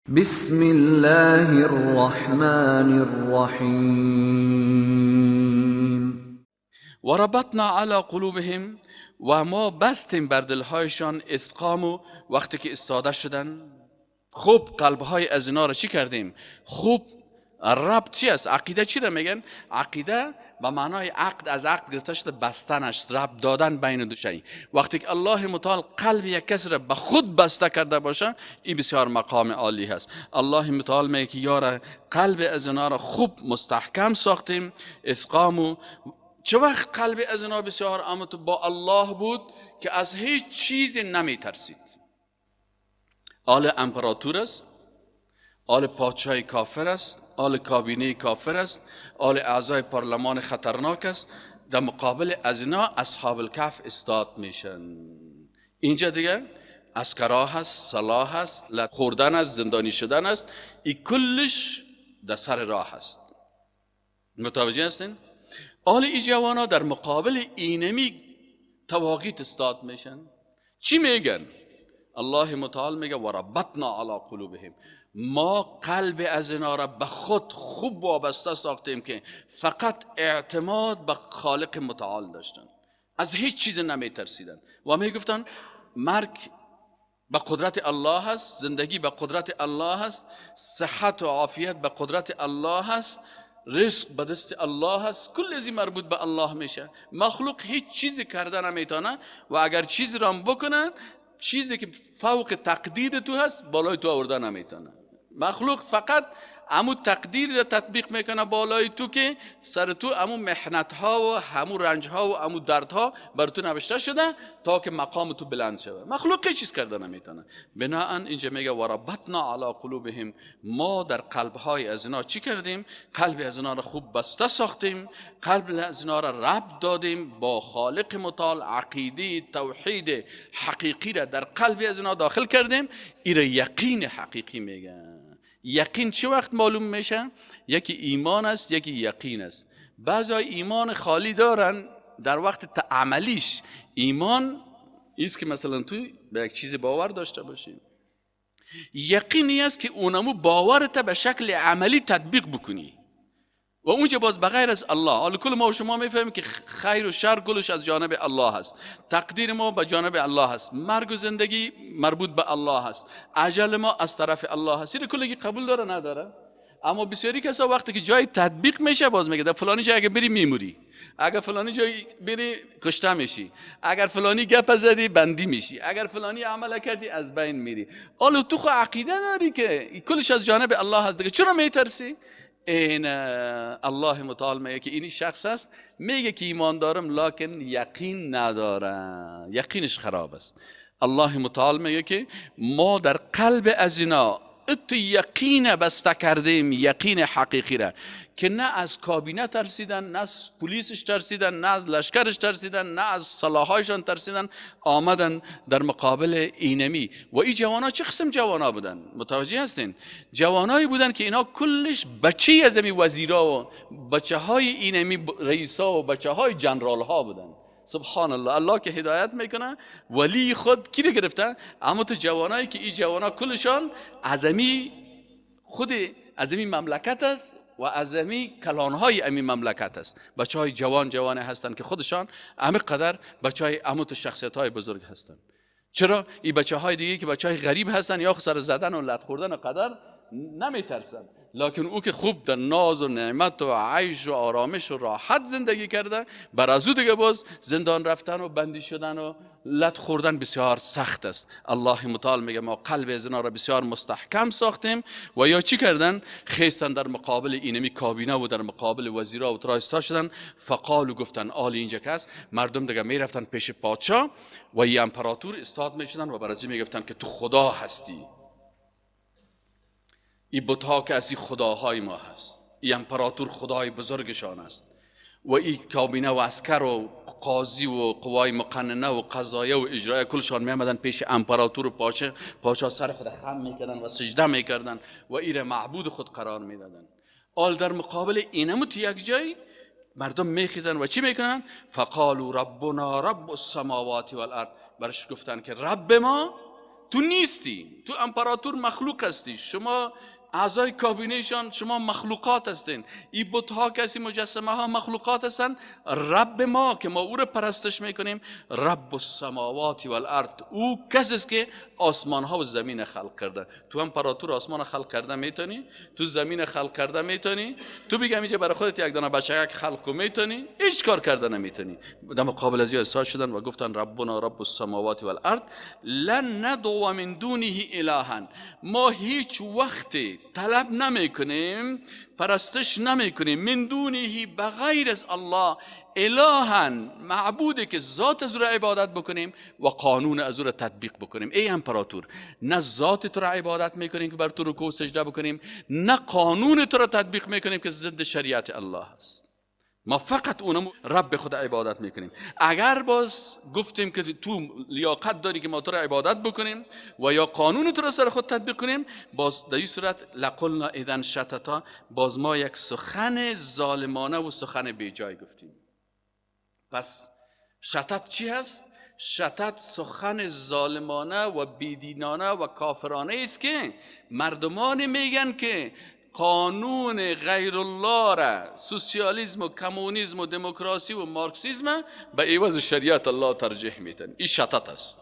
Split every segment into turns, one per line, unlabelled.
بسم الله الرحمن الرحیم.
و ربطنا علی قلوبهم، و ما بستیم بر دلهایشان استقاموا، وقتی که استاده شدن. خوب قلبهای از اینا رو چی کردیم؟ خوب ربط چی است؟ عقیده چی رو میگن؟ عقیده به معنای عقد، از عقد گرفته شده بستنش، ربط دادن بین دو شی. وقتی که الله متعال قلب یک کس را به خود بسته کرده باشه، این بسیار مقام عالی هست. الله متعال میگه که یار قلب از اینا را خوب مستحکم ساختیم. اسقامو چه وقت قلب از اینا بسیار امت با الله بود که از هیچ چیزی نمی ترسید. آل امپراتور است، آل پادشاه کافر است، آل کابینه کافر است، آل اعضای پارلمان خطرناک است، در مقابل از اینا اصحاب الکهف استاد میشن. اینجا دیگه اسکرا هست، سلاح هست، لط خوردن است، زندانی شدن است، این کلش در سر راه هست. متوجه هستین؟ آل ای جوانا در مقابل اینمی تواقیت استاد میشن. چی میگن؟ الله متعال میگه و ربطنا علی قلوبهم، ما قلب از اینا را به خود خوب وابسته ساختیم که فقط اعتماد به خالق متعال داشتن، از هیچ چیز نمی ترسیدن و میگفتن مرگ به قدرت الله هست، زندگی به قدرت الله هست، صحت و عافیت به قدرت الله هست، رزق به دست الله هست، کل ازی مربوط به الله میشه. مخلوق هیچ چیزی کرده نمیتونه و اگر چیزی را بکنن، چیزی که فوق تقدیر تو هست بالای تو آورده نمیتونه. مخلوق فقط همون تقدیر را تطبیق میکنه بالای تو که سر تو همون محنت ها و همون رنج ها و همون درد ها بر تو نوشته شده تا که مقام تو بلند شده. مخلوق هیچ چیز کرده نمیتونه. بناهن اینجا میگه و ربطنا علی قلوبهم، ما در قلب های از اینا چی کردیم؟ قلب از اینا را خوب بسته ساختیم، قلب از اینا را ربط دادیم با خالق متعال، عقیده توحید حقیقی را در قلب از اینا داخل کردیم. این را یقین حقیقی میگن. یقین چه وقت معلوم میشه؟ یکی ایمان است، یکی یقین است. بعضی ایمان خالی دارن، در وقت عملیش ایمان است که مثلا تو به یک چیز باور داشته باشی. یقینی است که اونمو باورت به شکل عملی تطبیق بکنی و اونجا باز بغیر از الله. حالا کل ما و شما میفهمیم که خیر و شر کلش از جانب الله هست، تقدیر ما به جانب الله هست، مرگ و زندگی مربوط به الله هست، اجل ما از طرف الله هست. این کلگی قبول داره نداره؟ اما بسیاری کسا وقتی که جای تطبیق میشه باز میگه در فلانی جای اگه بری میموری، اگر فلانی جای بری کشته میشی، اگر فلانی گپ زدی بندی میشی، اگر فلانی عمل کردی از بین میری. حالا تو خو عقیده داری که کلش از جانب الله هست دیگه، چرا میترسی؟ این الله متعال میگه که اینی شخص است، میگه که ایمان دارم لکن یقین نداره، یقینش خراب است. الله متعال میگه که ما در قلب از اینا ات یقین بسته کردیم، یقین حقیقی را که نه از کابینه ترسیدن، نه از پلیسش ترسیدن، نه از لشکرش ترسیدن، نه از سلاحایشان ترسیدن، آمدن در مقابل اینمی. و این جوانا چه قسم جوانا بودن؟ متوجه هستین؟ جوانایی بودن که اینا کلش بچه از این وزیرا و بچه های اینمی رئیسا و بچه های جنرال ها بودن. سبحان الله، الله که هدایت میکنه ولی خود کی رو گرفته؟ اما تو جوانایی که این جوانا کلشان عظمی، خود عظمی مملکت است و عظمی کلانهای امی مملکت است. بچه های جوان هستند که خودشان همه قدر بچه های اموت شخصیت های بزرگ هستند. چرا؟ این بچه های دیگه که بچه های غریب هستند یا سر زدن و لط خوردن قدر نمی ترسن، لکن او که خوب در ناز و نعمت و عیش و آرامش و راحت زندگی کرده، بر از او دیگه باز زندان رفتن و بندی شدن و لط خوردن بسیار سخت است. الله متعال میگه ما قلب از اینا را بسیار مستحکم ساختیم. و یا چی کردن؟ خیستن در مقابل اینمی کابینه و در مقابل وزیرا و ترایستا شدن. فقالو گفتن آل اینجا کس، مردم دیگه میرفتن پیش پادشاه و این امپراتور استاد میشدن و برای میگفتن که تو خدا هستی، این بت‌ها که از این خداهای ما هست، این امپراتور خدای بزرگشان است و این کابینه و عسکر و قاضی و قوای مقننه و قضایه و اجرایه کلشان میامدن پیش امپراتور و پاشا سر خود خم میکردن و سجده میکردن و این معبود خود قرار میدادن. آل در مقابل اینموت یک جای مردم میخیزن و چی میکنن؟ فقالوا ربنا رب السماوات والارض، برش گفتن که رب ما تو نیستی، تو امپراتور مخلوق هستی، شما اعضای کابینهشان شما مخلوقات هستین. این بت ها کسی مجسمه ها مخلوقات هستن. رب ما که ما او رو پرستش میکنیم رب السماوات والارض، او کسی است که آسمان ها و زمین خلق کرده. تو امپراتور آسمان خلق کرده میتونی؟ تو زمین خلق کرده میتونی؟ تو بگم اینجا برای خودت یک دانه بچه‌ک خلق کو میتونی؟ هیچ کار کرده نمیتونی. در مقابل از ایسا شدن و گفتن ربنا رب السماوات والارض لن ندعو من دونه الها. ما هیچ وقت طلب نمی کنیم، پرستش نمی کنیم من دونه بغیر از الله الها، معبودی که ذات از او را عبادت بکنیم و قانون از او را تطبیق بکنیم. ای امپراتور، نه ذات تو را عبادت میکنیم که بر تو رکوع سجده بکنیم، نه قانون تو را تطبیق میکنیم که ضد شریعت الله است. ما فقط اونم رب خدا عبادت میکنیم. اگر باز گفتیم که تو لیاقت داری که ما تو را عبادت بکنیم و یا قانون تو را سر خود تطبیق کنیم، باز در این صورت لقلنا اذن شتتا، باز ما یک سخن ظالمانه و سخن بیجای گفتیم. پس شتت چی هست؟ شتت سخن ظالمانه و بیدینانه و کافرانه است که مردمان میگن که قانون غیر الله را، سوسیالیسم و کمونیسم و دموکراسی و مارکسیسم به عوض شریعت الله ترجیح میدن. این شتت است.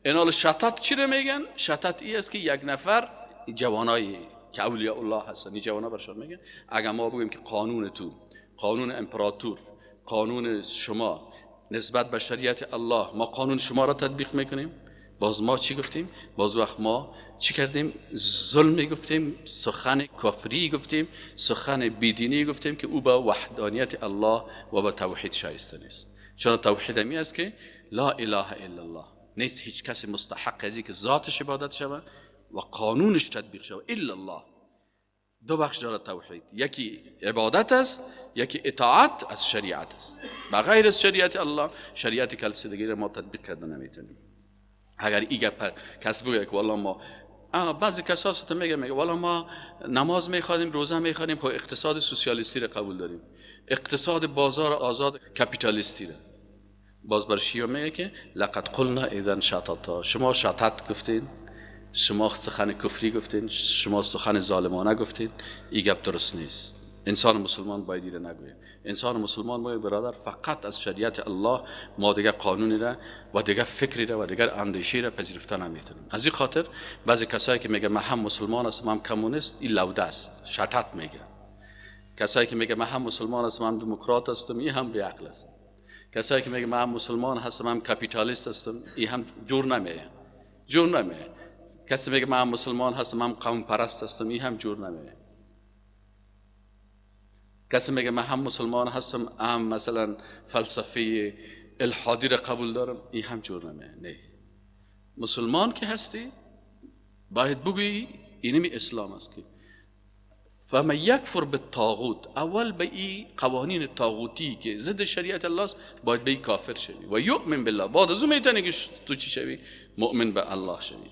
اینال شتت چی رو میگن؟ شتت ای است که یک نفر جوانایی که اولیاء الله هستن، این جوانا برشان میگن اگر ما بگیم که قانون تو، قانون امپراتور، قانون شما نسبت به شریعت الله، ما قانون شما را تطبیق میکنیم، باز ما چی گفتیم؟ باز وقت ما چی کردیم؟ ظلم گفتیم، سخن کفری گفتیم، سخن بیدینی گفتیم که او با وحدانیت الله و با توحید شایسته نیست. چون توحید همی است که لا اله الا الله، نیست هیچ کسی مستحق ازی که ذاتش عبادت شود و قانونش تطبیق شود الا الله. دو بخش دارد توحید، یکی عبادت است، یکی اطاعت از شریعت است. بغیر از شریعت الله، شریعت کسی دیگه ما تطبیق کرده نمیتونیم. اگر این گپ کس بگه که والله ما بعضی کسا ست میگه والله ما نماز میخوانیم، روزه میخوانیم، خب اقتصاد سوسیالیستی را قبول داریم، اقتصاد بازار آزاد کپیتالیستی را. باز بر شیعه میگه که لقد قلنا اذا شططا، شما شطط گفتین، شما سخن کفری گفتین، شما سخن ظالمانه گفتین. این گپ درست نیست. انسان مسلمان باید ایره نگوید. انسان مسلمان باید برادر فقط از شریعت الله ما دیگر قانونی را و دیگر فکری را و دیگر اندیشی را پذیرفته نمیتونیم. از این خاطر بعضی کسایی که میگه من هم مسلمان هستم هم کمونیست، این لوده است، شطط میگه. کسایی که میگه من هم مسلمان هستم هم دموکرات هستم، این هم بیعقل است. کسایی که میگه من هم مسلمان هستم هم کپیتالیست هستم، این هم جور نمیه. کسی میگه من هم مسلمان هستم هم قوم پرست هستم، این هم جور نمیه. کسی میگه من هم مسلمان هستم هم مثلا فلسفه الحادی را قبول دارم، این هم جور نمیه. نه، مسلمان که هستی باید بگویی اینمی اسلام است که فمن یکفر بالطاغوت، اول به این قوانین طاغوتی که ضد شریعت الله است باید به این کافر شوی و یؤمن بالله، بعد از اون میتونی که تو چی شوی؟ مؤمن به الله شوی.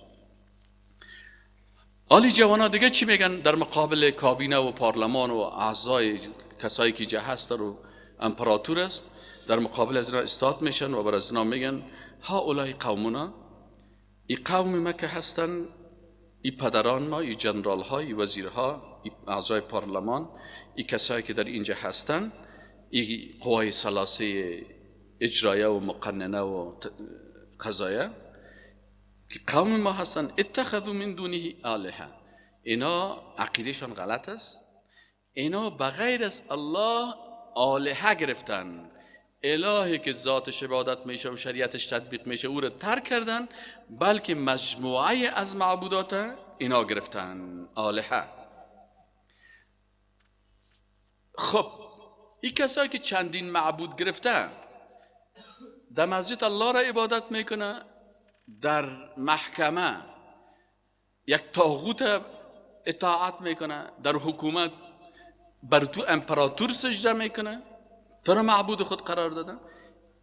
آلی جوانا دیگه چی میگن در مقابل کابینه و پارلمان و اعضای کسایی که جه هست و امپراتور است؟ در مقابل از اینا استاد میشن و بر از اینا میگن ها اولای قومنا، ای قوم ما که هستن، ای پدران ما، ای جنرال ها، ای وزیرها، ای اعضای پارلمان، ای کسایی که در اینجا هستن، ای قوای ثلاثه اجرایه و مقننه و قضایه که قوم ما هستن، اتخذوا من دونه آلهه، اینا عقیدهشان غلط است، اینا بغیر از الله آلهه گرفتن، الهی که ذاتش عبادت میشه و شریعتش تطبیق میشه او رو ترک کردن، بلکه مجموعه از معبودات اینا گرفتن آلهه. خب این کسایی که چندین معبود گرفتن، در مسجد الله را عبادت میکنه، در محکمه یک طاغوت اطاعت میکنه، در حکومت بر تو امپراتور سجده میکنه، تو را معبود خود قرار دادن.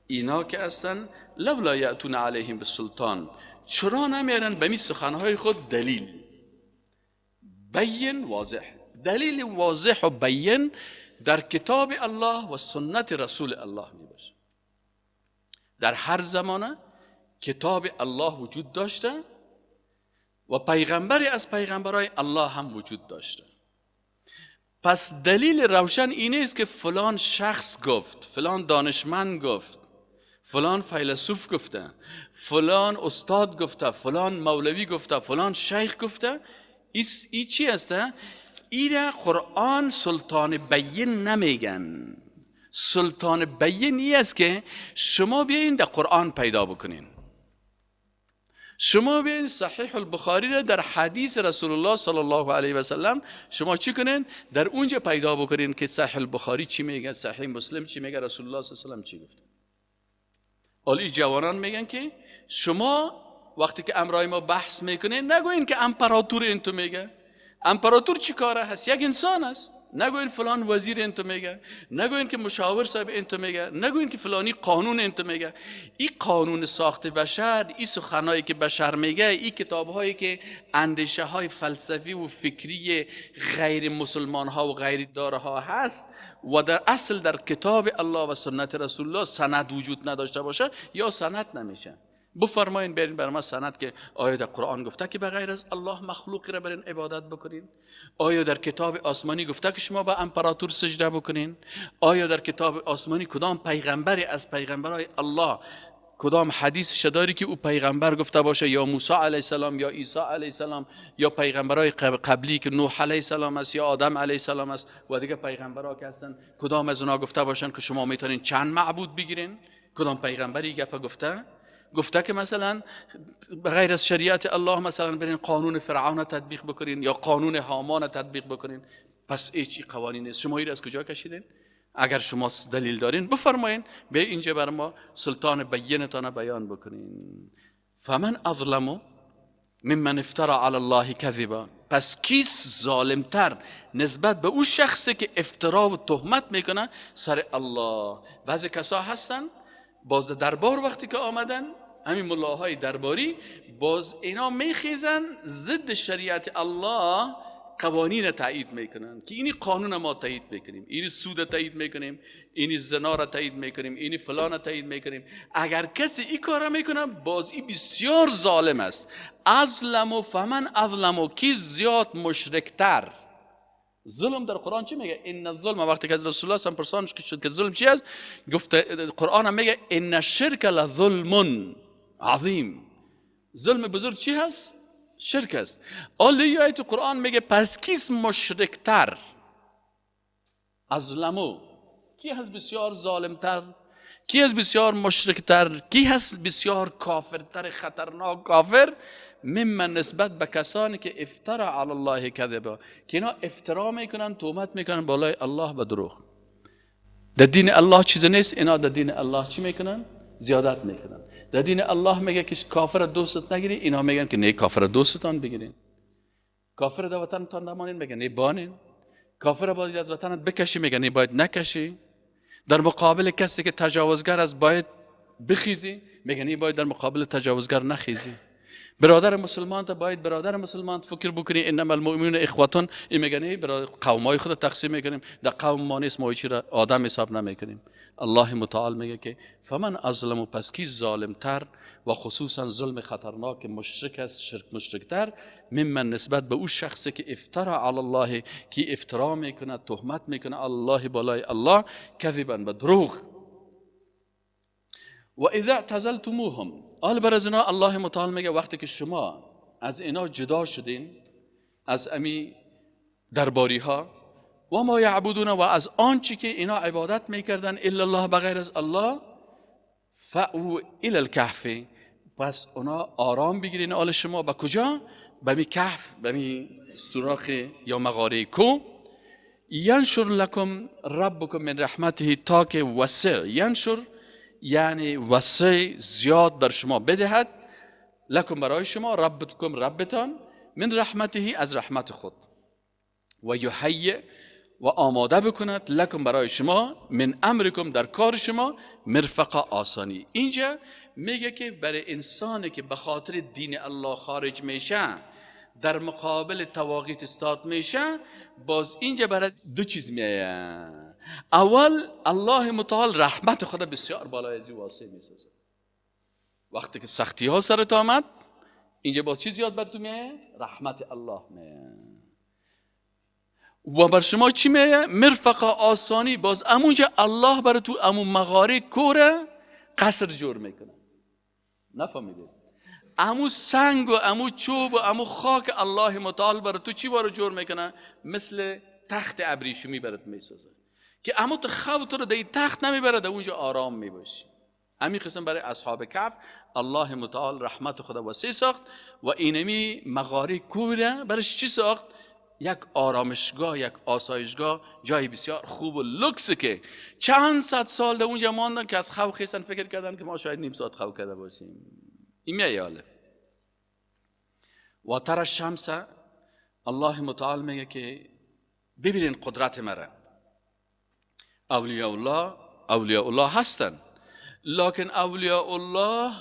اینا که هستن لولا یأتون علیهم بالسلطان، چرا نمیارن به می سخنهای خود دلیل بین واضح، دلیل واضح و بین در کتاب الله و سنت رسول الله می باشه. در هر زمانه کتاب الله وجود داشته و پیغمبری از پیغمبرای الله هم وجود داشته. پس دلیل روشن اینه است که فلان شخص گفت، فلان دانشمند گفت، فلان فیلسوف گفته، فلان استاد گفته، فلان مولوی گفته، فلان شیخ گفته. این چی هسته؟ این قرآن سلطان بین نمیگن. سلطان بین این است که شما بیاین در قرآن پیدا بکنین. شما بیاین صحیح البخاری را در حدیث رسول الله صلی الله علیه و سلم شما چی کنین؟ در اونجا پیدا بکنین که صحیح البخاری چی میگه، صحیح مسلم چی میگه، رسول الله صلی الله علیه و سلم چی گفته. حالی جوانان میگن که شما وقتی که امرای ما بحث میکنین نگوین که امپراتور این تو میگه. امپراتور چی کاره هست؟ یک انسان است. نگوین فلان وزیر این تو میگه، نگوین که مشاور صاحب این تو میگه، نگوین که فلانی قانون این تو میگه. این قانون ساخت بشر، این سخنایی که بشر میگه، این کتابهایی که اندیشه های فلسفی و فکری غیر مسلمان ها و غیر داره ها هست و در اصل در کتاب الله و سنت رسول الله سند وجود نداشته باشه یا سند نمیشه. بفرمایین برین بر ما سند که آیا در قرآن گفته که بغیر از الله مخلوقی را برین عبادت بکنین؟ آیا در کتاب آسمانی گفته که شما به امپراتور سجده بکنین؟ آیا در کتاب آسمانی کدام پیغمبری از پیغمبرای الله کدام حدیث شداری که او پیغمبر گفته باشه، یا موسی علیه السلام یا عیسی علیه السلام یا پیغمبرای قبلی که نوح علیه السلام است یا آدم علیه السلام است و دیگه پیغمبرها که هستن، کدام از اونها گفته باشن که شما میتونین چند معبود بگیرین؟ کدام پیغمبری گپ گفته که مثلا بغیر از شریعت الله مثلا برین قانون فرعون تطبیق بکنین یا قانون هامان تطبیق بکنین؟ پس چی قوانین است؟ شما این از کجا کشیدین؟ اگر شما دلیل دارین بفرمایین، به اینجا بر ما سلطان بینتان بیان بکنین. فمن اظلم ممن افترى علی الله کذبا. پس کیست ظالمتر نسبت به اون شخصی که افترا و تهمت میکنه سر الله؟ بعضی کسا هستن باز دربار وقتی که آمدن، همین ملاهای درباری باز اینا میخیزن ضد شریعت الله قوانین تایید میکنن که اینی قانون ما تایید میکنیم، اینی سود تایید میکنیم، اینی زنا را تایید میکنیم، اینی فلان تایید میکنیم. اگر کسی این کار میکنه باز این بسیار ظالم است. اظلم و فمن اظلم و کی زیاد مشرکتر. ظلم در قرآن چی میگه؟ ان الظلم، وقتی که از رسول الله سم پرسانش شد که ظلم چی است، گفته قرآن هم میگه ان الشرک لظلم عظیم. ظلم بزرگ چی هست؟ شرک است. آلی آیت قرآن میگه پس کیست مشرکتر؟ اظلمو، کی هست بسیار ظالمتر؟ کی هست بسیار مشرکتر؟ کی هست بسیار کافرتر، خطرناک کافر؟ ممن نسبت به کسانی که افترى علی الله کذبا، که اینا افترا میکنن، تهمت میکنن بالای الله به دروغ. در دین الله چیز نیست، اینا در دین الله چی میکنن؟ زیادت میکنن. در دین الله میگه که کافر دوست نگیری، اینا میگن که نه کافر دوستتان بگیرین. کافر در وطنتان نمانین، میگن نه بانین. کافر باید از وطنت بکشی، میگن نه باید نکشی. در مقابل کسی که تجاوزگر است باید بخیزی، میگن نه باید در مقابل تجاوزگر نخیزی. برادر مسلمان تا باید برادر مسلمان فکر بکنی، انما المؤمنون اخوتون، این میگن قومای خود تقسیم میکنیم، در قوم ما نیست، ما چی را آدم حساب نمیکنیم. الله متعال میگه که فمن اظلم، پس کی ظالمتر و خصوصا ظلم خطرناک مشرک است، شرک مشرکتر، ممن نسبت به اون شخصی که افترى علی الله، کی افترا میکنه، تهمت میکنه الله بالای الله، کذبا، به دروغ. و اذا اعتزلتموهم، آل بر از اینا الله متعال میگه وقتی که شما از اینا جدا شدین، از امی درباری ها، و ما یعبدون، و از آنچه که اینا عبادت میکردن الا الله، بغیر از الله، فأو الی الکهف، پس اونا آرام بگیرین آل شما به کجا؟ به می کهف، به می سوراخ یا مغاره کو. ینشر لکم ربکم من رحمته، تا که وسع، ینشر یعنی وسع زیاد بر شما بدهد، لکم برای شما، ربکم ربتان، من رحمته از رحمت خود، و یحیی و آماده بکند لکم برای شما، من امرکم در کار شما، مرفقا آسانی. اینجا میگه که برای انسانی که به خاطر دین الله خارج میشه، در مقابل طواغیت استاد میشه، باز اینجا برای دو چیز میایه. اول الله متعال رحمت خدا بسیار بالای از واسه میسازه. وقتی که سختی ها سرت آمد، اینجا باز چی زیاد بر تو میه؟ رحمت الله میه. و بر شما چی میه؟ مرفقه، آسانی. باز امونجا الله بر تو امون مغاره کوره قصر جور میکنه. نفهمیدید؟ امو سنگ و امو چوب و امو خاک الله متعال بر تو چی بارو جور میکنه؟ مثل تخت ابریشمی برات میسازه که امو تو خوف تو رو در تخت نمیبره، در اونجا آرام میباشی. همین قسم برای اصحاب کهف الله متعال رحمت خدا وسیع ساخت و اینمی مغاره کوره برش چی ساخت؟ یک آرامشگاه، یک آسایشگاه، جای بسیار خوب و لکس که چند صد سال در اونجا ماندن که از خوف خیسن فکر کردن که ما شاید نیم ساعت خوف کرده باشیم. این میاله. و تر الشمس، الله متعال میگه که ببینین قدرت مرا. اولیاء الله هستن، لکن اولیاء الله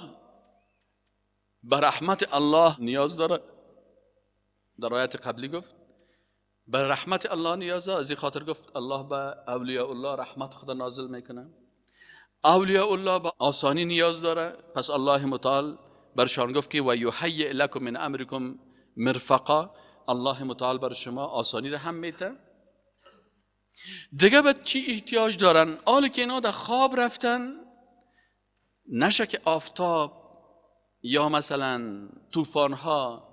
به رحمت الله نیاز داره. در آیت قبلی گفت به رحمت الله نیاز داره، از این خاطر گفت الله به اولیاء الله رحمت خدا نازل میکنه. اولیاء الله به آسانی نیاز داره، پس الله متعال برشان گفت که و یحیی لکم من امرکم مرفقا، الله متعال بر شما آسانی را هم میده. دیگه بعد چی احتیاج دارن؟ حالا که اینا در خواب رفتن، نشه که آفتاب یا مثلا طوفان ها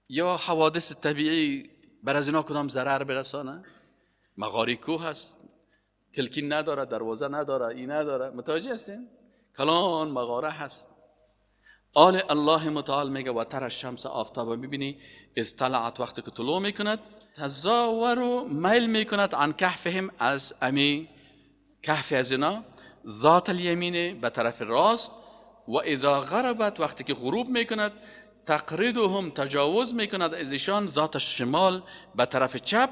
یا حوادث طبیعی بر از اینا کدام ضرر برسانه. مغاره کوه هست، کلکین نداره، دروازه نداره، این نداره، متوجه هستین؟ کلان مغاره هست. آل الله متعال میگه و تر الشمس، آفتاب میبینی اطلعت وقتی که طلوع میکند، تزاور و میل میکند عن کهفهم، از امی کهف از اینا، ذات الیمین به طرف راست، و اذا غربت وقتی که غروب میکند، تقریدهم تجاوز میکند از ایشان، ذات الشمال به طرف چپ،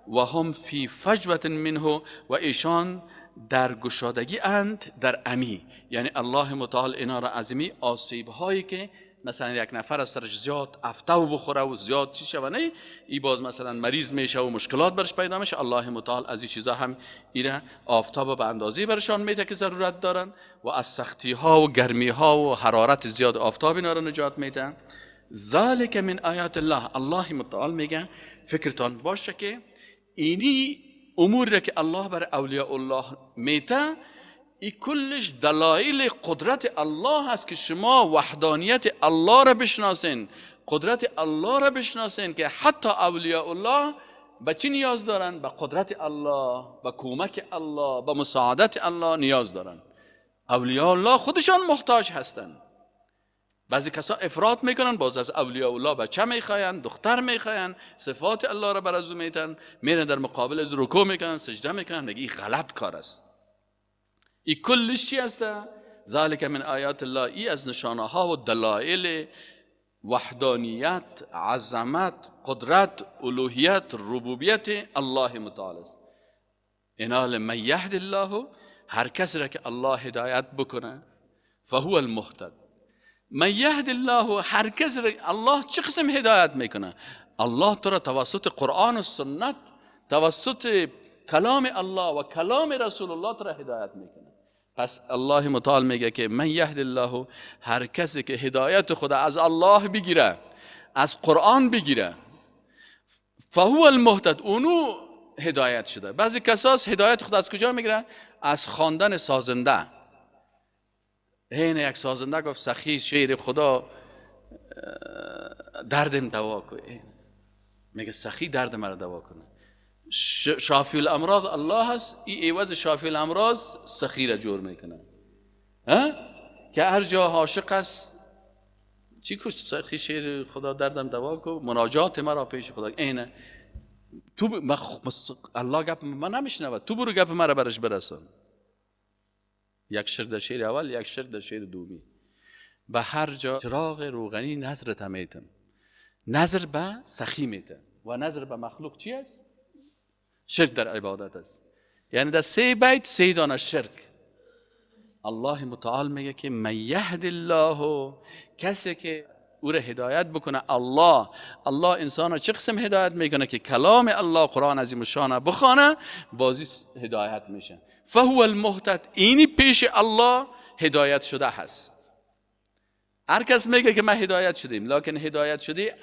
و هم فی فجوة منه، و ایشان در گشادگی اند در امی. یعنی الله متعال اینا را از امی آسیب هایی که مثلا یک نفر از سرش زیاد افتو بخوره و زیاد چی شوه، نه ای باز مثلا مریض میشه و مشکلات برش پیدا میشه، الله متعال از این چیزا هم ایره آفتاب به اندازه برشان میده که ضرورت دارن، و از سختی ها و گرمی ها و حرارت زیاد آفتاب اینا را نجات میده. ذالک من آیات الله، الله متعال میگه فکرتان باشه که اینی امور را که الله بر اولیاء الله میته، این کلش دلایل قدرت الله هست که شما وحدانیت الله را بشناسین، قدرت الله را بشناسین، که حتی اولیاء الله به چی نیاز دارن؟ به قدرت الله، به کمک الله، به مساعدت الله نیاز دارن. اولیاء الله خودشان محتاج هستن. بعضی کسا افراط میکنن، باز از اولیاء الله بچه میخواین، دختر میخواین، صفات الله را بر ازو میتن، میرن در مقابل از رکوع میکنن، سجده میکنن، میگه این غلط کار است. این کلش چی است؟ ذالک من آیات الله، ای از نشانه ها و دلایل وحدانیت، عظمت، قدرت، الوهیت، ربوبیت الله متعال است. اینا من یهد الله، هر کسی را که الله هدایت بکنه، فهو المهتد. من یهد الله، هر کسی را الله چه قسم هدایت میکنه؟ الله تو را توسط قرآن و سنت، توسط کلام الله و کلام رسول الله تو را هدایت میکنه. پس الله متعال میگه که من یهد الله، هر کسی که هدایت خدا از الله بگیره، از قرآن بگیره، فهو المهتد، اونو هدایت شده. بعضی کساس هدایت خدا از کجا میگیره؟ از خواندن سازنده. هین یک سازنده گفت سخی شعر خدا دردم دوا کنه، میگه سخی درد مرا دوا کنه. شافی الامراض الله هست، این ایواز شافی الامراض سخی را جور میکنه، که هر جا عاشق است چی کش سخی شعر خدا دردم دوا کن، مناجات مرا پیش خدا. اینه تو الله گپ من نمیشنود، تو برو گپ مرا برش برسان. یک شعر در شعر اول، یک شعر در شعر دومی. به هر جا چراغ روغنی نظر تمیتم، نظر به سخی میته و نظر به مخلوق چی است؟ شرک در عبادت است. یعنی در 3 بیت 3 دانه شرک. الله متعال میگه که من یهد الله، کسی که او را هدایت بکنه الله انسان را چه قسم هدایت میکنه؟ که کلام الله قرآن عظیم الشان بخونه، بازی هدایت میشه. فهو المهتد، اینی پیش الله هدایت شده هست. هر کس میگه که ما هدایت شدیم، لکن هدایت شده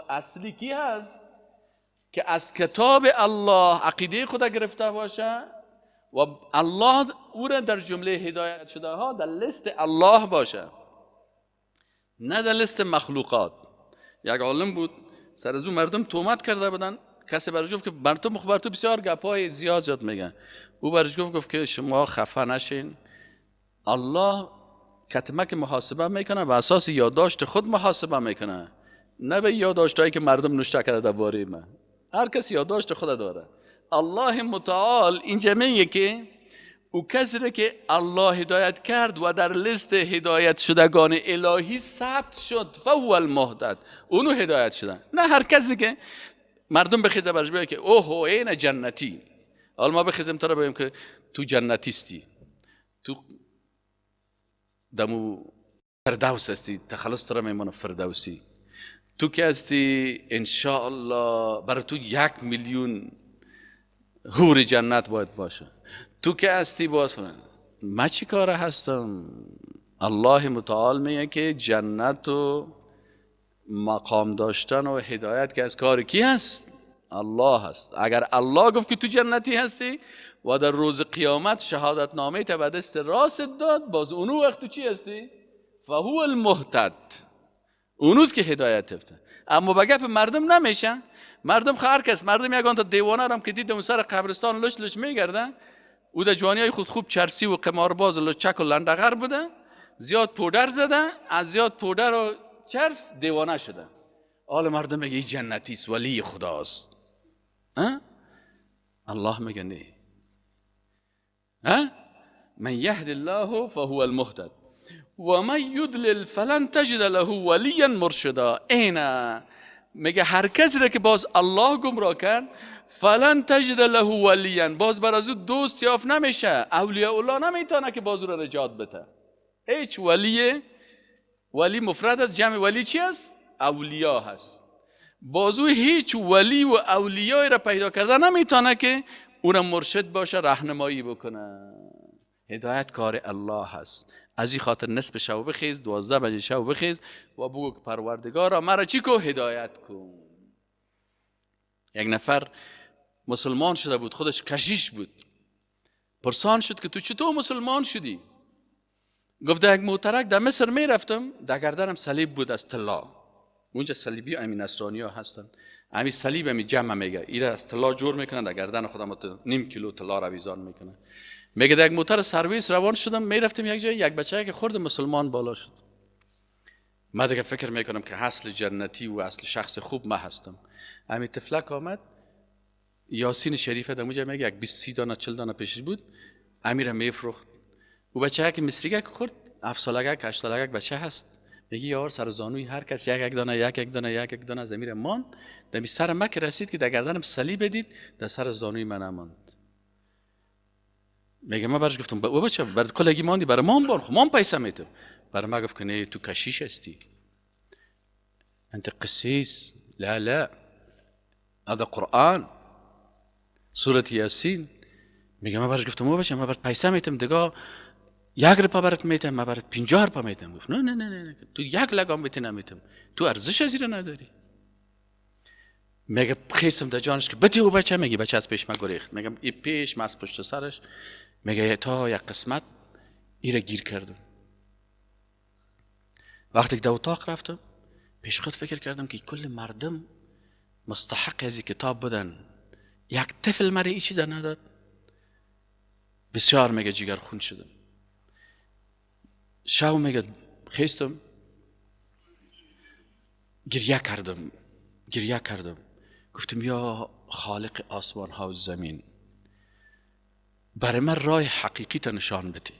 اصلی کی هست؟ که از کتاب الله عقیده خود گرفته باشه و الله او را در جمله هدایت شده ها در لیست الله باشه، نه در لیست مخلوقات. یک عالم بود سر از اون مردم تومت کرده بودن، کسی برش گفت که بر تو بسیار گپای زیاد میگن. او برش گفت که شما خفه نشین، الله کتمک محاسبه میکنه و اساس یادداشت خود محاسبه میکنه، نه به یادداشتایی که مردم نوشته کرده درباره من. هر کس یادداشت خود داره. الله متعال اینجا میگه که او کسی که الله هدایت کرد و در لیست هدایت شدگان الهی ثبت شد فهو المهتد، اونو هدایت شدن. نه هر کسی که مردم بخیزه برش بگه که اوه این جنتی، حالا ما بخیزیم تو را بگیم که تو جنتیستی، تو دمو فردوس هستی، تخلص تو را میمونه فردوسی، تو که هستی انشاءالله برای تو 1,000,000 حور جنت باید باشه، تو که هستی باز من چی کاره هستم؟ الله متعال میگه که جنت و مقام داشتن و هدایت که از کار کی هست؟ الله هست. اگر الله گفت که تو جنتی هستی و در روز قیامت شهادت نامه تا به دست راست داد، باز اونو وقت تو چی هستی؟ فهو المهتد، اونوست که هدایت هفته. اما به گپ مردم نمیشه. مردم هر کس مردم یگان تا دیوانه رم که دید اون سر قبرستان لش لش میگردن، او در جوانی های خود خوب چرسی و قمارباز و لچک و لندغر بوده، زیاد پودر زده، از زیاد پودر و چرس دیوانه شده. حال مردم میگه این جنتیست، ولی خداست. الله میگه نه. من یهد الله فهو المهتد و من یضلل فلن تجد له ولیا مرشدا. اینا میگه هر کسی را که باز الله گمراه کرد، فلن تجد له ولیا، باز بر از او دوست یافت نمیشه. اولیاء الله نمیتونه که باز او را نجات بده. هیچ ولی مفرد از جمع ولی چی است؟ اولیاء هست. باز او هیچ ولی و اولیاء را پیدا کرده نمیتونه که او را مرشد باشه، راهنمایی بکنه. هدایت کار الله هست. از این خاطر نصف شب بخیز، 12 بجه شب بخیز و بگو که پروردگارا مرا چی کو؟ هدایت کن. یک نفر مسلمان شده بود، خودش کشیش بود، پرسان شد که تو چطور مسلمان شدی؟ گفت یک موترک در مصر می رفتم، در گردنم صلیب بود از طلا. اونجا صلیبی ها همین نصرانی ها هستن، همین صلیب همین جمع میگه، ایره از طلا جور میکنن، در گردن خودم 0.5 کیلو طلا رویزان میکنن. میگه در یک موتر سرویس روان شدم، میرفتم یک جای، یک بچه که خورد مسلمان بالا شد. من دیگه فکر میکنم که اصل جنتی و اصل شخص خوب من هستم. همین طفلک آمد، یاسین شریفه در اونجا میگه یک 20 دانه 40 دانه پیشش بود، امیر میفروخت. او بچه که مصریگه که خورد، 7 سالگه 8 سالگه بچه هست، میگه یار سر زانوی هر کس یک دانه از امیر مان، در سر من که رسید که در گردنم صلیب دید، در سر زانوی من ماند. میگه من برش گفتم او بچه برای کلگی ماندی، برای مان بان، خب مان پیسه میتم. برای من گفت که نه تو کشیش هستی، انت قسیس. لا هذا قرآن، سوره یاسین. میگه من برش گفتم او بچه من برات پیسه میتم، دیگه 1 روپا برات میتم، من برات 50 روپا میتم. گفت نه تو 1 لگام بیتی نمیتم، تو ارزش از این نداری. میگه خیستم در جانش که بتی او بچه. میگه بچه از پیش من گریخت. میگم این پیش من از پشت سرش، میگه تا یک قسمت ایره گیر کردم. وقتی که در اتاق رفتم پیش خود فکر کردم که کل مردم مستحق از این کتاب بودن، یک طفل مره ای چیز نداد. بسیار میگه جگر خون شدم. شب میگه خیستم گریه کردم. گفتم یا خالق آسمان ها و زمین، برای من راه حقیقی تا نشان بده.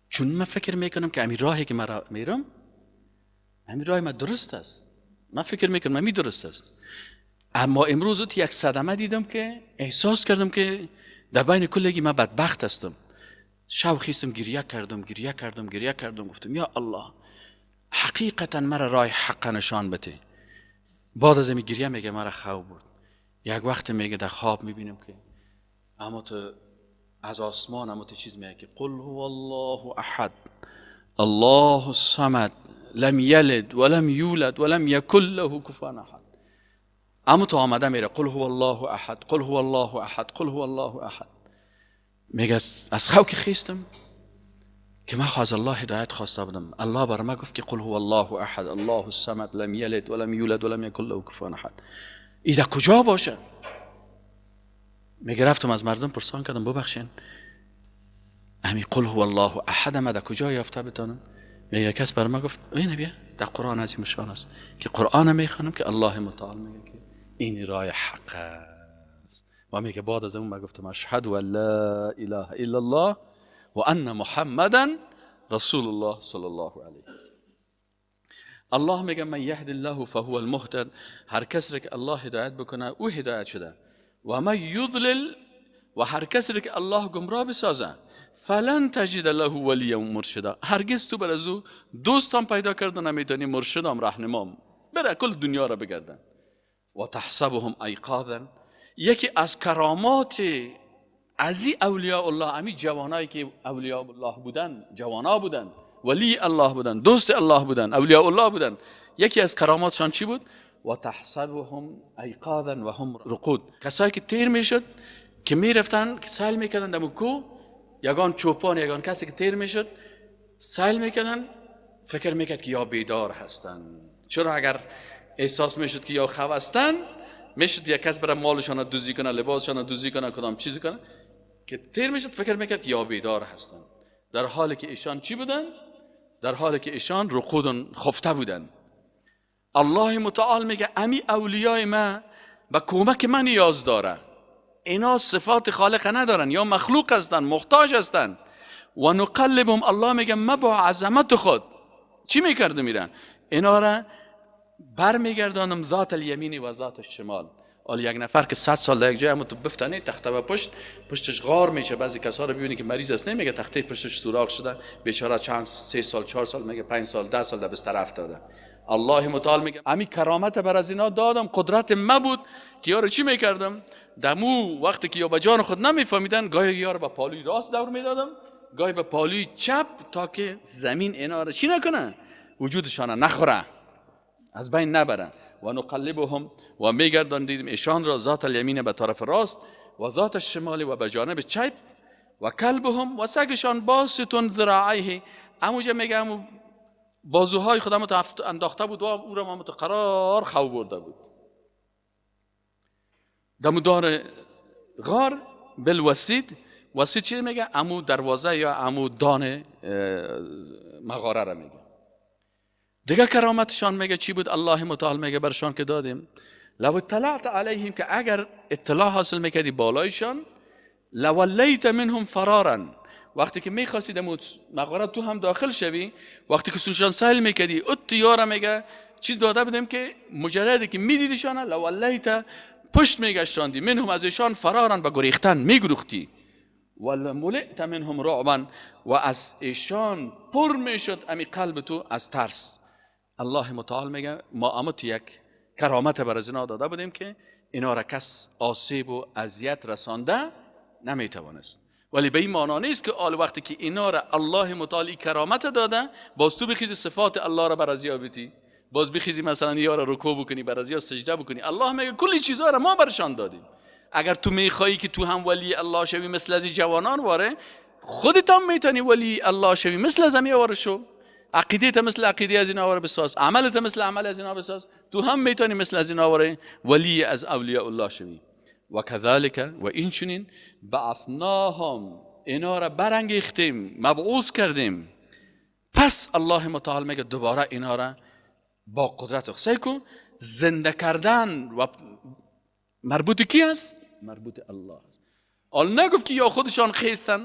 چون من فکر میکنم که همین راهی که من میرم، همین راه من درست است. من فکر میکنم همین درست است. اما امروز یک صدمه دیدم که احساس کردم که در بین کلگی من بدبخت هستم. شب خیستم گریه کردم. گفتم یا الله حقیقتا مرا راه حق نشان بده. بعد از این گریه میگه مرا خواب برد. یک وقت میگه در خواب میبینم که اما تو از آسمان هم چیز میگه که قل هو الله احد الله الصمد لم یلد ولم یولد ولم یکن له کفوا احد. اما تو آمده میره قل هو الله احد قل هو الله احد قل هو الله احد. میگه از خوک خیستم که من از الله هدایت خواسته بودم، الله بر من گفت که قل هو الله احد الله الصمد لم یلد ولم یولد ولم یکن له کفوا احد. ایده کجا باشه؟ میگه رفتم از مردم پرسان کردم ببخشین همین قل هو الله احد ما در کجا یافته بتانم؟ میگه کس بر من گفت اینه بیا در قرآن عظیم شان است که قرآن میخوانم که الله متعال میگه که این راه حق است. و میگه بعد از اون من گفتم اشهد ان لا اله الا الله و ان محمدا رسول الله صلی الله علیه و سلم. الله میگه من یهد الله فهو المهتد، هر کسی که الله هدایت بکنه او هدایت شده، و من یضلل و هر کسی که الله گمراه بسازه فلن تجد له ولیا مرشدا، هرگز تو بر از او دوستان پیدا کردن نمیتونی، مرشدام راهنمام بره کل دنیا را بگردن. و تحسبهم ایقاظا، یکی از کرامات عزی اولیاء الله، امی جوانایی که اولیاء الله بودن، جوانا بودن، ولی الله بودن، دوست الله بودن، اولیاء الله بودن، یکی از کراماتشان چی بود؟ و تحسبهم ایقاظا و هم رقود، کسایی که تیر میشد که میرفتن که سیل میکردن دمو کو، یگان چوپان یگان کسی که تیر میشد سیل میکردن فکر میکرد که یا بیدار هستن، چرا اگر احساس میشد که یا خوستن میشد یک کس برای مالشان دوزی کنه، لباسشان دوزی کنه، کدام چیزی کنه، که تیر میشد فکر میکرد که یا بیدار هستن، در حالی که ایشان چی بودن؟ در حالی که ایشان رقودن، خفته بودن. الله متعال میگه امی اولیای من به کمک من نیاز داره، اینا صفات خالق ندارن یا مخلوق هستن، محتاج هستن. و نقلبهم، الله میگه ما با عظمت خود چی میکرده میرن؟ اینا را بر میگردانم ذات الیمین و ذات الشمال. حالا یک نفر که 100 سال در یک جای تو بفتنه تخته و پشتش غار میشه، بعضی کسا رو ببینی که مریض است نمیگه تخته پشتش سوراخ شده، بیچاره چند 3 سال 4 سال میگه 5 سال 10 سال در بستر افتاده. الله متعال میگه امی کرامت بر از اینا دادم، قدرت ما بود که یارو چی میکردم؟ دمو وقتی که یا به جان خود نمیفهمیدن گاهی یارو به پالوی راست دور میدادم، گاهی به پالوی چپ، تا که زمین اینا رو چی نکنه؟ وجودشان نخوره، از بین نبره. و نقلبهم، و میگردان دیدیم ایشان را ذات الیمین به طرف راست و ذات الشمال و به جانب چپ، و کلبهم و سگشان باسطون ذراعیه، اموجه میگه امو بازوهای خودم انداخته بود و او را قرار خو برده بود. دمودار غار بالوسید، وسید چی میگه؟ امو دروازه یا امو دان مغاره را میگه. دیگه کرامتشان میگه چی بود؟ الله متعال میگه برشان که دادیم لو اطلعت علیهم، که اگر اطلاع حاصل میکردی بالایشان، لولیت منهم فرارا، وقتی که میخواستید مغاره تو هم داخل شوی، وقتی که سوشان سهل میکردی اتیاره میگه چیز داده بودیم که مجردی که میدیدشان لولیت پشت میگشتاندی، منهم از ایشان فرارا به گریختن میگروختی، ولملئت منهم رعبا و از ایشان پر میشد امی قلب تو از ترس. الله متعال میگه ما امت یک کرامت بر از اینا داده بودیم که اینا را کس آسیب و اذیت رسانده نمیتوانست. ولی به این معنا نیست که آل وقتی که اینا را الله متعال کرامت داده باز تو بخیزی صفات الله را بر از یابیتی، باز بخیزی مثلا یا را رکوع بکنی، بر از یا سجده بکنی. الله میگه کلی چیزا را ما برشان دادیم. اگر تو میخوایی که تو هم ولی الله شوی مثل از جوانان واره، خودت هم میتونی ولی الله شوی مثل از همی واره شو، عقیدت مثل عقیده از اینا واره بساز، عملت مثل عمل از اینا بساز، تو هم میتونی مثل از اینا واره ولی از اولیاء الله شوی. و کذالک، و این چنین بعثناهم، اینا را برانگیختیم، مبعوث کردیم. پس الله متعال میگه دوباره اینا را با قدرت سعی کن زنده کردن. و مربوط کی است؟ مربوط الله است. حال نگفت که یا خودشان خیستن،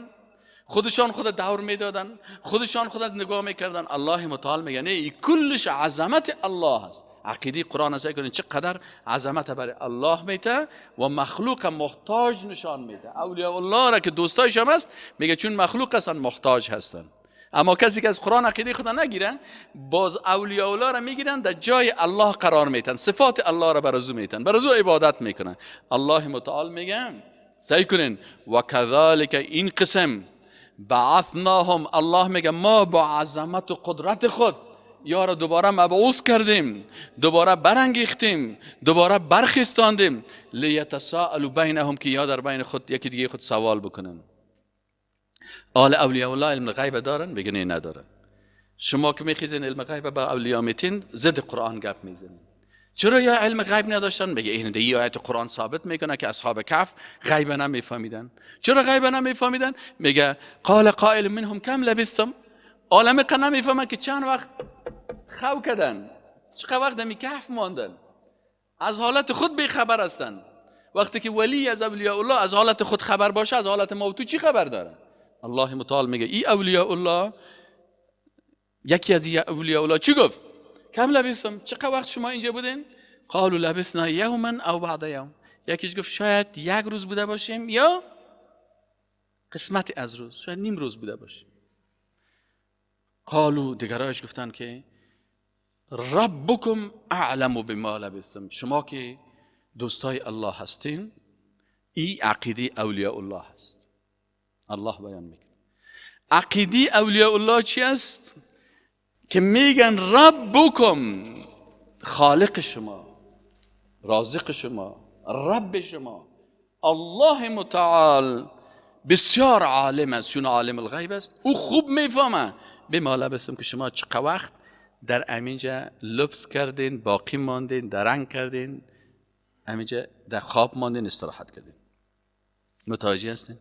خودشان خود دور میدادن، خودشان خود نگاه میکردن. الله متعال میگه نه، این کلش عظمت الله است. عقیده قرآن است کنید چقدر عظمت برای الله میته و مخلوق محتاج نشان میده. اولیاء الله را که دوستایش هم است میگه چون مخلوق هستن محتاج هستن. اما کسی که از قرآن عقیده خدا نگیره باز اولیاء الله را میگیرن در جای الله قرار میتن، صفات الله را برازو میتن، برازو عبادت میکنن. الله متعال میگه سعی کنین. و کذالک این قسم بعثناهم، الله میگه ما با عظمت و قدرت خود یا را دوباره مبعوث کردیم، دوباره برانگیختیم، دوباره برخستاندیم. لیتساءلوا بینهم، که یا در بین خود یکی دیگه خود سوال بکنن. آل اولیاء الله علم غیب دارن؟ بگن نه ندارن. شما که میخیزین علم غیب با اولیاء میتین، ضد قرآن گپ میزنین. چرا یا علم غیب نداشتن؟ بگه این دیگه آیت قرآن ثابت میکنه که اصحاب کهف غیب نمیفهمیدن. چرا غیب نمیفهمیدن؟ میگه قال قائل منهم کم لبستم، عالم که نمیفهمن که چند وقت خو کردن، چقدر وقت دمی کهف ماندن، از حالت خود بیخبر هستن. وقتی که ولی از اولیاء الله از حالت خود خبر باشه، از حالت موتو چی خبر داره؟ الله متعال میگه ای اولیاء الله، یکی از اولیاء الله چی گفت؟ کم لبستم، چقدر وقت شما اینجا بودین؟ قالوا لبسنا یوما او بعض یوم، یکیش گفت شاید یک روز بوده باشیم یا قسمتی از روز، شاید نیم روز بوده باشیم. قالوا، دیگرایش گفتن که ربکم اعلم بما لبستم، شما که دوستای الله هستین، این عقیده اولیاء الله هست. الله بیان میکنه عقیده اولیاء الله چی است؟ که میگن ربکم، خالق شما، رازق شما، رب شما، الله متعال بسیار عالم است، چون عالم الغیب است، او خوب میفهمه بما لبستم، که شما چقدر وقت در امینجا لبس کردین، باقی ماندین، درنگ کردین، امینجا در خواب ماندین، استراحت کردین. متوجه هستین؟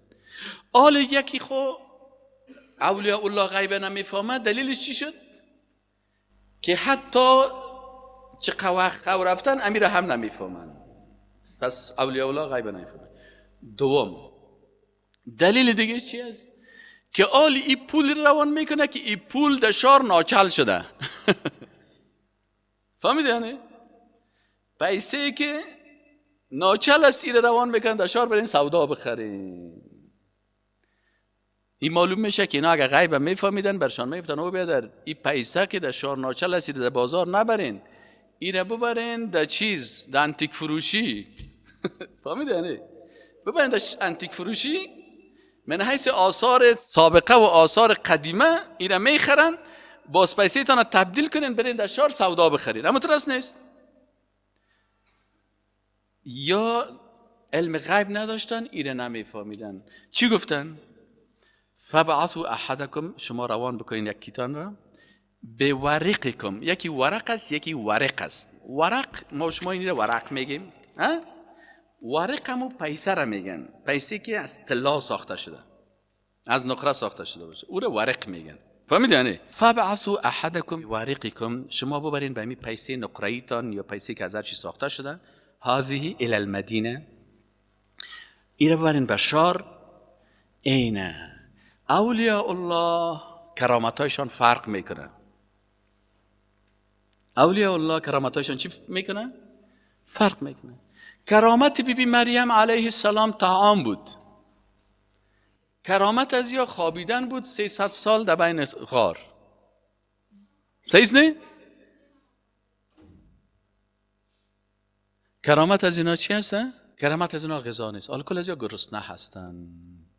آل یکی خو اولیاء الله غیب نمیفهمه، دلیلش چی شد؟ که حتی چقدر وقت خو رفتن امیر هم نمیفهمن، پس اولیاء الله غیب نمیفهمن. دوم دلیل دیگه چی است؟ که آل این پول روان میکنه که این پول در شهر ناچل شده. فهمیده یعنی؟ پیسه که ناچل است این روان میکنه در شهر، برین سودا بخرین. این معلوم میشه که اینا اگه غیب میفهمیدن برشان میفتن او بیادر این پیسه که در شهر ناچل است در بازار نبرین، این رو ببرین در چیز، در انتیک فروشی. فهمیده یعنی؟ ببرین در انتیک فروشی، من حیث آثار سابقه و آثار قدیمه اینا میخرن، باز پیسه تان تبدیل کنین برین در شهر سودا بخرین. اما درست نیست؟ یا علم غیب نداشتن، اینا نمیفهمیدن. چی گفتن؟ فبعثوا احدکم، شما روان بکنین یکیتان را، به ورقکم، یکی ورق است یکی ورق است. ورق ما شما این را ورق میگیم، ورق همو پیسه را میگن، پیسه که از طلا ساخته شده، از نقره ساخته شده باشه، او را ورق میگن. فهمیدی یعنی؟ فبعثوا احدکم ورقکم، شما ببرین به همین پیسه نقره‌ای تان یا پیسه که از هر چی ساخته شده، هذه الی المدینه، این را ببرین به شهر. اینه اولیاء الله کرامتایشان فرق میکنه. اولیاء الله کرامتایشان چی میکنه؟ فرق میکنه. کرامت بیبی مریم علیه السلام طعام بود. کرامت از یا خوابیدن بود 300 سال در بین غار. صحیح نه؟ کرامت از اینا چی هستن؟ کرامت از اینا غذا نیست. الکل از یا گرسنه هستن،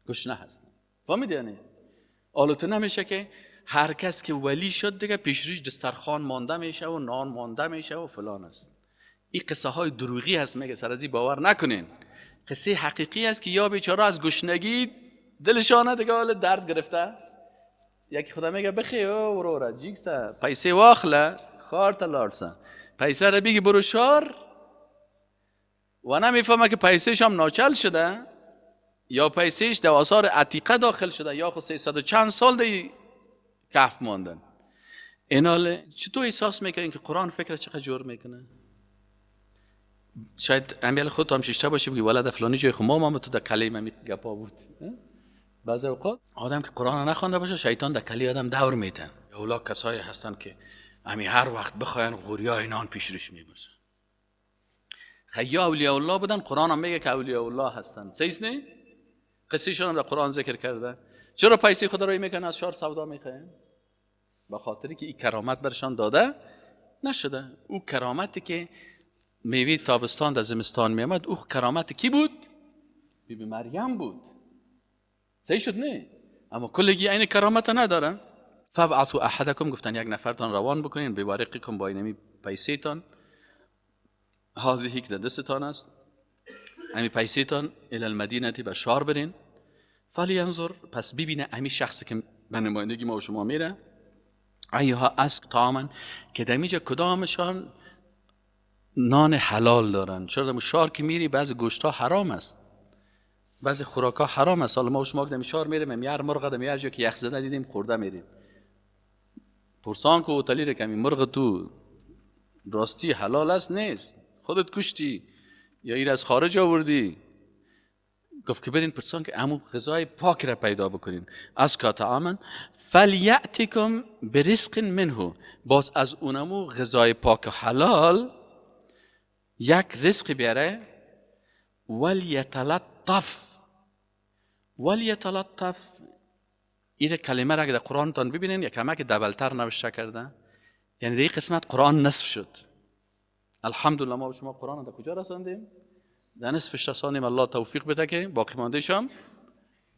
گشنه هستن. فهمیدی یعنی؟ آلوتو نمیشه که هر کس که ولی شد دیگه پیش روش دسترخوان مانده میشه و نان مانده میشه و فلان است. این قصه های دروغی هست، میگه سر از این باور نکنین. قصه حقیقی است که یا بیچاره از گشنگی دلشانه دیگه حال درد گرفته، یکی خدا میگه بخی او ورورا جیکسا پیسه واخله خارت لارسا، پیسه را بگی برو شار و نمیفهمه که پیسهش هم ناچل شده یا پیسهش در آثار عتیقه داخل شده یا خود 300 چند سال دی کهف ماندن. اینال چطور احساس میکنین که قرآن فکر چقدر جور میکنه؟ شاید امیال خود هم ششته باشه بگی ولد فلانی جای خمام هم تو در کلیم همی گپا بود. بعضی اوقات آدم که قرآن نخوانده باشه شیطان در کلی آدم دور میتن. اولا کسایی هستن که همی هر وقت بخواین غوریای نان پیش روش میبرسن. خیلی اولیاء الله بودن، قرآن هم میگه که اولیاء الله هستن. صحیح نه؟ قصهشون هم در قرآن ذکر کرده. چرا پیسه خدا رو میکنن از شهر سودا میخواین؟ به خاطری که این کرامت برشان داده نشده. او کرامتی که میوه تابستان در زمستان میامد، او کرامت کی بود؟ بیبی مریم بود. صحیح شد نه؟ اما کلگی این کرامت ندارن. فبعثوا احدکم، گفتن یک نفرتان روان بکنین، بورقکم، با اینمی پیسیتان، هذه که دستتان است، امی پیسیتان، الی المدینه، به شهر برین، فلینظر، پس ببینه امی شخصی که به نمایندگی ما و شما میره، ایها است طعاما، که دمیجا کدامشان نان حلال دارن. چرا در شهر که میری بعضی گوشت ها حرام است، بعضی خوراک ها حرام است. حالا ما و شما که در شهر میریم، یار مرغ در یار جا که یخ زده دیدیم خورده میریم، پرسان که اوتالی رکمی مرغ تو راستی حلال است نیست، خودت کشتی یا ایر از خارج آوردی؟ گفت که برین پرسان که امو غذای پاک را پیدا بکنین. از کا طعاما فلیأتکم برزق منه، باز از اونمو غذای پاک و حلال یک رزق بیاره. ولیتلطف، ولیتلطف، این کلمه را اگه در قرآن تان ببینین یک کمک دبلتر نوشته کرده، یعنی در این قسمت قرآن نصف شد. الحمدلله ما و شما قرآن در کجا رساندیم؟ در نصفش رساندیم. الله توفیق بده که باقی مانده شام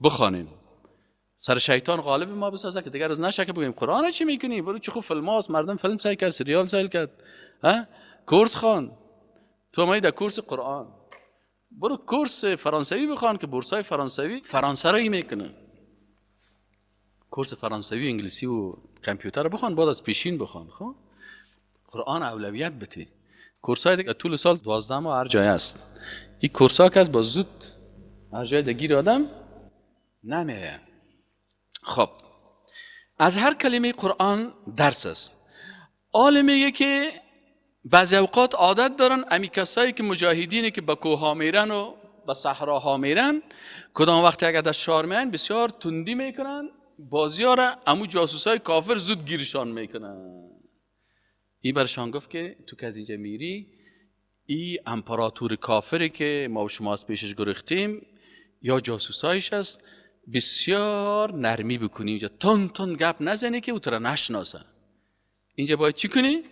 بخوانیم، سر شیطان غالب ما بسازه که دیگر روز نشه که بگیم قرآن چی میکنی؟ برو چه خوب فیلم هاست، مردم فیلم سعی کرد، سریال سعی کرد، کورس خوان. تو ما در کورس قرآن، برو کورس فرانسوی بخوان که بورسای فرانسوی فرانسه رو میکنه. کورس فرانسوی، انگلیسی و کامپیوتر بخوان، بعد از پیشین بخوان. خب قرآن اولویت بده. کورسای دیگه طول سال 12 ماه هر جای است. این کورسا که از با زود هر جای دگیر آدم نمیره. خب از هر کلمه قرآن درس است. عالم میگه که بعضی اوقات عادت دارن امی کسایی که مجاهدینی که به کوه میرن و به صحراها میرن، کدام وقتی اگر در شهر میان بسیار تندی میکنن بازی‌ها را، امو جاسوسای کافر زود گیرشان میکنن. این برشان گفت که تو که از اینجا میری، این امپراتور کافری که ما و شما از پیشش گرفتیم یا جاسوسایش است، بسیار نرمی بکنی، اینجا تون تون گپ نزنی که او تو را نشناسه. اینجا باید چی کنی؟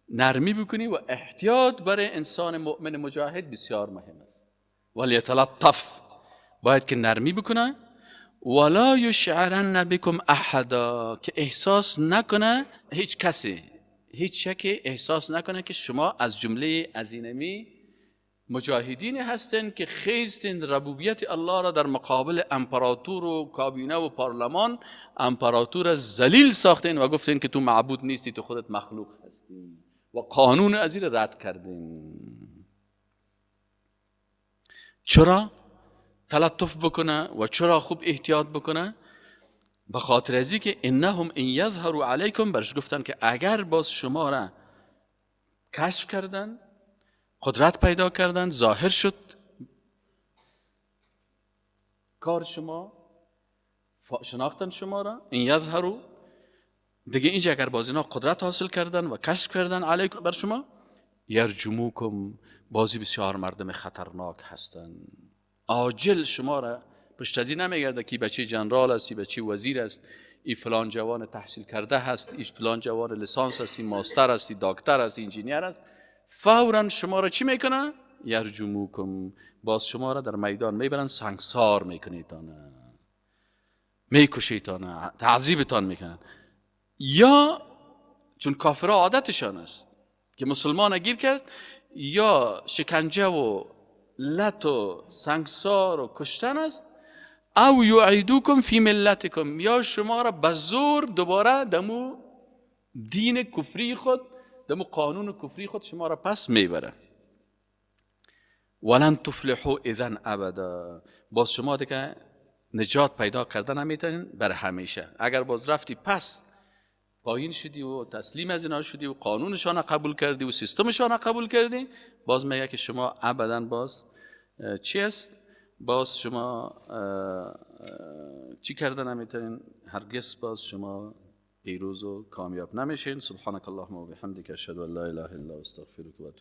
نرمی بکنی و احتیاط برای انسان مؤمن مجاهد بسیار مهم است. ولیتلطف، باید که نرمی بکنه. ولا یشعرن بکم احدا، که احساس نکنه هیچ کسی، هیچ شکی احساس نکنه که شما از جمله از اینمی مجاهدین هستن که خیستین ربوبیت الله را در مقابل امپراتور و کابینه و پارلمان امپراتور ذلیل ساختین و گفتین که تو معبود نیستی، تو خودت مخلوق هستی و قانون از این رد کردین. چرا تلطف بکنه و چرا خوب احتیاط بکنه؟ به خاطر ازی که انهم ان یظهروا علیکم، برش گفتن که اگر باز شما را کشف کردن، قدرت پیدا کردن، ظاهر شد کار شما، شناختن شما را، ان یظهروا دیگه اینجا اگر باز اینا قدرت حاصل کردن و کشف کردن علیکم بر شما، یرجموکم، بازی بسیار مردم خطرناک هستن. عاجل شما را پشت از این نمیگرده که بچه جنرال است، بچه وزیر است، این فلان جوان تحصیل کرده هست، این فلان جوان لیسانس است، این ماستر است، این دکتر است، این انجینیر است. فوراً شما را چی میکنه؟ یرجموکم، باز شما را در میدان میبرن، سنگسار میکنیتانه، میکشیتانه، تعذیبتان میکنن. یا چون کافرها عادتشان است که مسلمان گیر کرد، یا شکنجه و لط و سنگسار و کشتن است، او یعیدوکم فی ملتکم، یا شما را به زور دوباره دمو دین کفری خود، دمو قانون کفری خود شما را پس میبره. ولن تفلحوا اذن ابدا، باز شما دیگه نجات پیدا کردن نمیتونین بر همیشه. اگر باز رفتی پس پایین شدی و تسلیم از اینا شدی و قانونشان قبول کردی و سیستمشان قبول کردی، باز میگه که شما ابدا باز چی است؟ باز شما چی کردن نمیتونین، هرگز باز شما پیروز و کامیاب نمیشین. سبحانك اللهم و بحمدک، اشهد ان لا اله الا انت، استغفرک و اتوب